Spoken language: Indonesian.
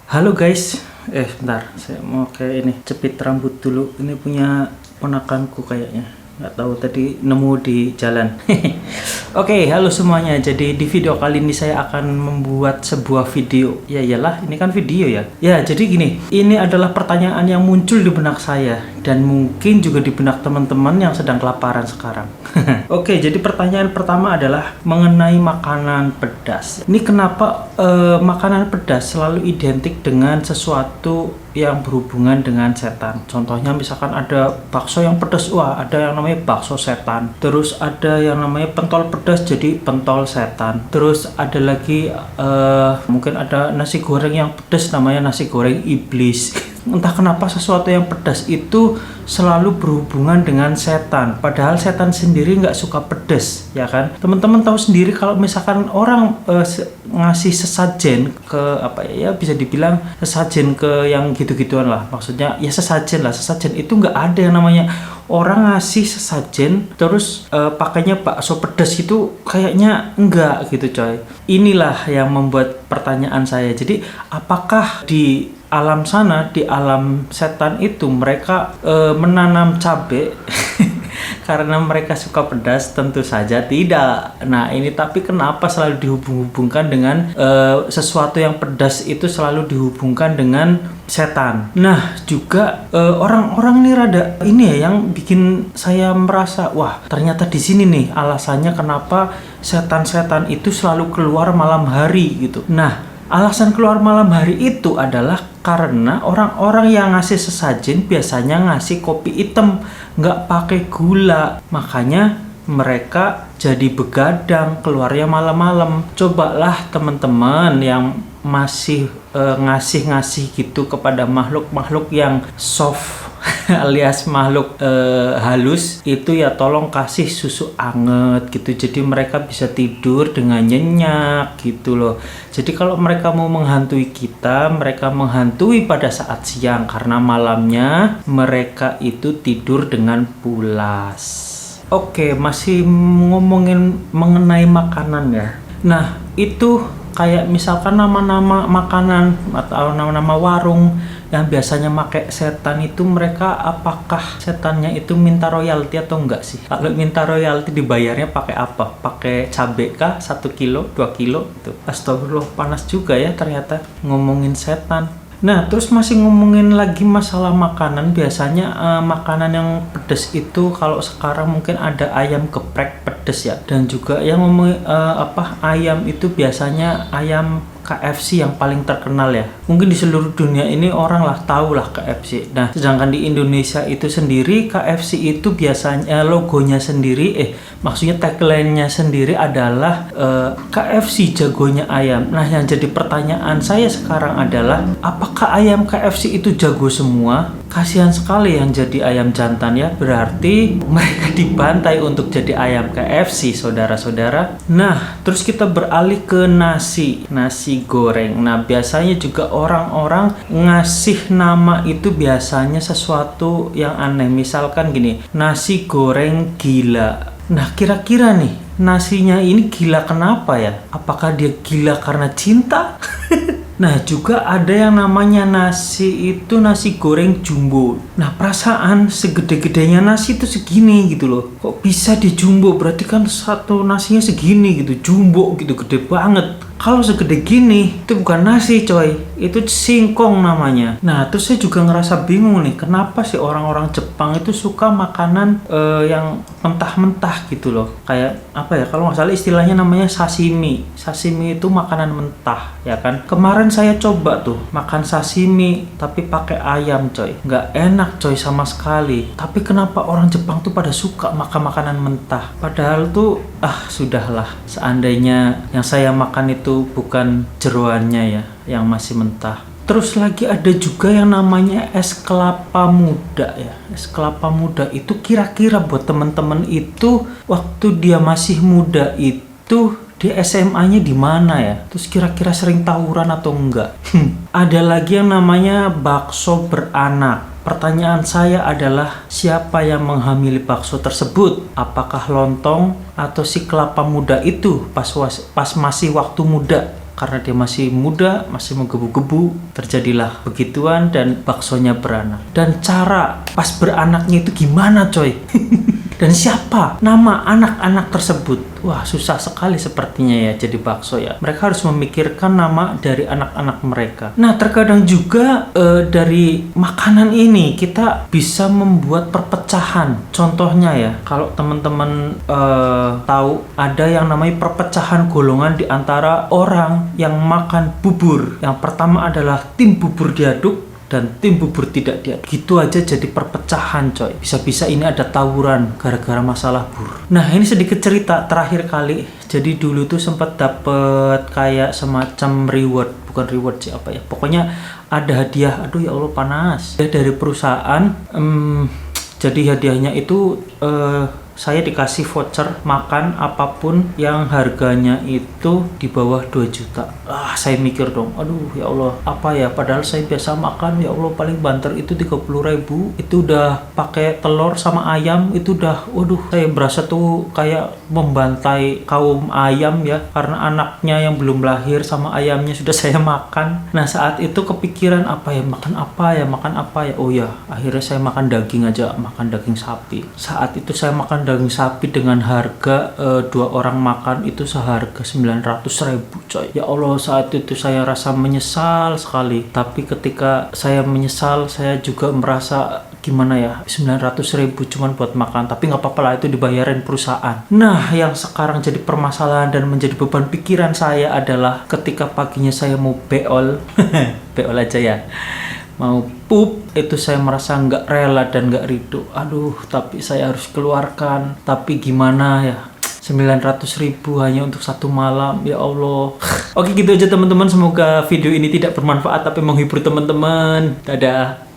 Halo guys, bentar, saya mau kayak ini cepit rambut dulu. Ini punya ponakanku kayaknya, nggak tahu tadi nemu di jalan. Oke, halo semuanya. Jadi di video kali ini saya akan membuat sebuah video. Ya iyalah, ini kan video ya. Ya, jadi gini, ini adalah pertanyaan yang muncul di benak saya dan mungkin juga di benak teman-teman yang sedang kelaparan sekarang. Oke, jadi pertanyaan pertama adalah mengenai makanan pedas. Ini kenapa makanan pedas selalu identik dengan sesuatu yang berhubungan dengan setan. Contohnya misalkan ada bakso yang pedas, wah ada yang namanya bakso setan. Terus ada yang namanya pentol pedas, jadi pentol setan. Terus ada lagi mungkin ada nasi goreng yang pedas, namanya nasi goreng iblis. Entah kenapa sesuatu yang pedas itu selalu berhubungan dengan setan, padahal setan sendiri nggak suka pedas, ya kan? Teman-teman tahu sendiri kalau misalkan orang ngasih sesajen ke apa ya, bisa dibilang sesajen ke yang gitu-gituan lah, maksudnya ya sesajen lah, sesajen itu nggak ada yang namanya orang ngasih sesajen terus pakainya bakso pedas, itu kayaknya enggak gitu coy. Inilah yang membuat pertanyaan saya. Jadi apakah di alam sana, di alam setan itu mereka menanam cabai karena mereka suka pedas? Tentu saja tidak. Nah ini, tapi kenapa selalu dihubung-hubungkan dengan sesuatu yang pedas itu selalu dihubungkan dengan setan? Nah juga orang-orang nih rada ini ya, yang bikin saya merasa wah ternyata di sini nih alasannya kenapa setan-setan itu selalu keluar malam hari gitu. Nah alasan keluar malam hari itu adalah karena orang-orang yang ngasih sesajen biasanya ngasih kopi hitam, nggak pakai gula. Makanya mereka jadi begadang, keluarnya malam-malam. Cobalah teman-teman yang masih ngasih-ngasih gitu kepada makhluk-makhluk yang soft alias makhluk halus itu, ya tolong kasih susu anget gitu, jadi mereka bisa tidur dengan nyenyak gitu loh. Jadi kalau mereka mau menghantui kita, mereka menghantui pada saat siang karena malamnya mereka itu tidur dengan pulas. Oke, masih ngomongin mengenai makanan ya. Nah itu kayak misalkan nama-nama makanan atau nama-nama warung yang biasanya pakai setan itu, mereka apakah setannya itu minta royalti atau enggak sih? Kalau minta royalti dibayarnya pakai apa? Pakai cabai kah? 1 kilo, 2 kilo gitu. Astagfirullah, panas juga ya ternyata ngomongin setan. Nah terus masih ngomongin lagi masalah makanan. Biasanya makanan yang pedas itu kalau sekarang mungkin ada ayam geprek pedas ya, dan juga yang ngomongin ayam itu biasanya ayam KFC yang paling terkenal ya. Mungkin di seluruh dunia ini orang lah tahu lah KFC. Nah sedangkan di Indonesia itu sendiri KFC itu biasanya logonya sendiri, maksudnya tagline-nya sendiri adalah KFC jagonya ayam. Nah yang jadi pertanyaan saya sekarang adalah apakah ayam KFC itu jago semua? Kasihan sekali yang jadi ayam jantan ya, berarti mereka dibantai untuk jadi ayam KFC saudara-saudara. Nah terus kita beralih ke nasi goreng. Nah biasanya juga orang-orang ngasih nama itu biasanya sesuatu yang aneh, misalkan gini, nasi goreng gila. Nah kira-kira nih nasinya ini gila kenapa ya? Apakah dia gila karena cinta? Nah juga ada yang namanya nasi goreng jumbo. Nah perasaan segede-gedenya nasi itu segini gitu loh, kok bisa di jumbo? Berarti kan satu nasinya segini gitu, jumbo gitu, gede banget. Kalau segede gini itu bukan nasi coy, itu singkong namanya. Nah terus saya juga ngerasa bingung nih, kenapa sih orang-orang Jepang itu suka makanan yang mentah-mentah gitu loh. Kayak apa ya, kalau nggak salah istilahnya namanya sashimi. Sashimi itu makanan mentah ya kan. Kemarin saya coba tuh makan sashimi tapi pakai ayam coy, nggak enak coy sama sekali. Tapi kenapa orang Jepang tuh pada suka makan makanan mentah? Padahal tuh sudahlah, seandainya yang saya makan itu bukan jeroannya ya, yang masih mentah. Terus lagi ada juga yang namanya es kelapa muda ya. Es kelapa muda itu kira-kira buat teman-teman itu waktu dia masih muda itu di SMA-nya di mana ya? Terus kira-kira sering tawuran atau enggak? Ada lagi yang namanya bakso beranak. Pertanyaan saya adalah siapa yang menghamili bakso tersebut? Apakah lontong atau si kelapa muda itu pas masih waktu muda? karena dia masih muda, masih menggebu-gebu, terjadilah begituan dan baksonya beranak. Dan cara pas beranaknya itu gimana coy? Dan siapa nama anak-anak tersebut? Wah, susah sekali sepertinya ya jadi bakso ya. Mereka harus memikirkan nama dari anak-anak mereka. Nah, terkadang juga dari makanan ini kita bisa membuat perpecahan. Contohnya ya, kalau teman-teman tahu ada yang namanya perpecahan golongan di antara orang yang makan bubur. Yang pertama adalah tim bubur diaduk dan tim bubur tidak diaduk. Gitu aja jadi perpecahan coy. Bisa-bisa ini ada tawuran gara-gara masalah bubur. Nah, ini sedikit cerita terakhir kali. Jadi dulu tuh sempat dapet kayak semacam reward, bukan reward sih apa ya. Pokoknya ada hadiah. Aduh ya Allah panas. Dari perusahaan. Jadi hadiahnya itu saya dikasih voucher makan apapun yang harganya itu di bawah 2 juta. Saya mikir dong, aduh ya Allah, apa ya? Padahal saya biasa makan, ya Allah paling banter itu 30.000. Itu udah pakai telur sama ayam, itu udah, waduh, saya berasa tuh kayak membantai kaum ayam ya. Karena anaknya yang belum lahir sama ayamnya sudah saya makan. Nah saat itu kepikiran apa ya, makan apa ya. Oh ya, akhirnya saya makan daging aja, makan daging sapi. Saat itu saya makan daging sapi dengan harga 2 orang makan itu seharga 900.000 coy. Ya Allah, saat itu saya rasa menyesal sekali. Tapi ketika saya menyesal, saya juga merasa gimana ya, 900.000 cuman buat makan, tapi nggak apa-apa lah, itu dibayarin perusahaan. Nah, yang sekarang jadi permasalahan dan menjadi beban pikiran saya adalah ketika paginya saya mau beol, beol aja ya, mau pup, itu saya merasa nggak rela dan nggak ridho. Aduh, tapi saya harus keluarkan. Tapi gimana ya, 900.000 hanya untuk 1 malam, ya Allah. Oke, gitu aja teman-teman. Semoga video ini tidak bermanfaat tapi menghibur teman-teman. Dadah.